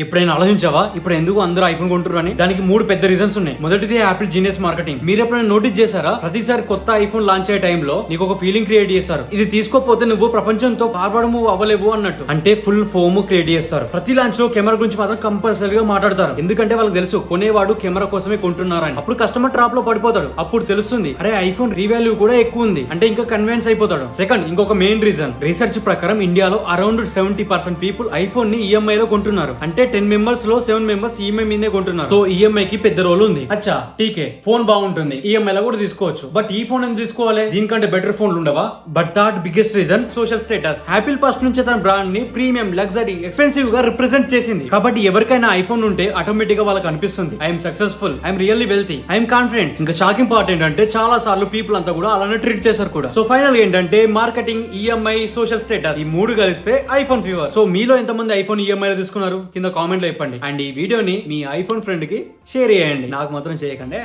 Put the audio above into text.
ఎప్పుడైనా ఆలోచించావా ఇప్పుడు ఎందుకు అందరూ ఐఫోన్ కొంటున్నారు అని? దానికి 3 పెద్ద రీజన్స్ ఉన్నాయి. మొదటిది యాపిల్ జీనియస్ మార్కెటింగ్. మీరు ఎప్పుడైనా నోటీస్ చేశారా? ప్రతిసారి కొత్త ఐఫోన్ లాంచ్ అయ్యే టైంలో నీకు ఒక ఫీలింగ్ క్రియేట్ చేస్తారు, ఇది తీసుకోకపోతే నువ్వు ప్రపంచంతో ఫార్వర్డ్ మూవ్ అవ్వలేవు అన్నట్టు. అంటే ఫుల్ ఫోమ్ క్రియేట్ చేస్తారు. ప్రతి లాంచ్ లో కెమెరా గురించి మాత్రం కంపల్సరీగా మాట్లాడతారు, ఎందుకంటే వాళ్ళకి తెలుసు కొనేవాడు కెమెరా కోసమే కొంటున్నారని. అప్పుడు కస్టమర్ ట్రాప్ లో పడిపోతాడు. అప్పుడు తెలుస్తుంది అరే ఐఫోన్ రీవాల్యూ కూడా ఎక్కువ ఉంది అంటే ఇంకా కన్విన్స్ అయిపోతాడు. సెకండ్, ఇంకొక మెయిన్ రీజన్, రీసెర్చ్ ప్రకారం ఇండియాలో అరౌండ్ 70% పీపుల్ ఐఫోన్ ని ఈఎంఐ లో కొంటున్నారు. అంటే 10 మెంబర్స్ లో 7 మెంబర్స్ ఈఎంఐ మీదే కొంటున్నారు. సో ఈఎంఐ కి పెద్ద రోల్ ఉంది. అచ్చా టీకే, ఫోన్ బాగుంటుంది, ఈఎంఐ లో కూడా తీసుకోవచ్చు. బట్ ఈ ఫోన్ ఎందుకు తీసుకోవాలి? దీనికంటే బెటర్ ఫోన్లు ఉండవా? But third biggest reason, social status. Apple first నుంచి తన బ్రాండ్ ని ప్రీమియం, లగ్జరీ, ఎక్స్పెన్సివ్ గా రిప్రజెంట్ చేసింది. కాబట్టి ఎవరికైనా ఐఫోన్ ఉంటే ఆటోమేటిక్ గా వాళ్ళకి అనిపిస్తుంది I'm successful, I'm really wealthy, I'm confident. ఇంకా షాకింగ్ పార్ట్ ఏంటంటే చాలా సార్లు పీపుల్ అంతా కూడా అలానే ట్రీట్ చేశారు కూడా. సో ఫైనల్ ఏంటంటే మార్కెటింగ్, ఈఎంఐ, సోషల్ స్టేటస్, ఈ 3 కలిస్తే ఐఫోన్ ఫీవర్. సో మీలో ఎంతమంది ఐఫోన్ ఈఎంఐ లో తీసుకున్నారు కింద కామెంట్ లో చెప్పండి. అండ్ ఈ వీడియోని మీ ఐఫోన్ ఫ్రెండ్ కి షేర్ చేయండి, నాకు మాత్రం చేయకండి.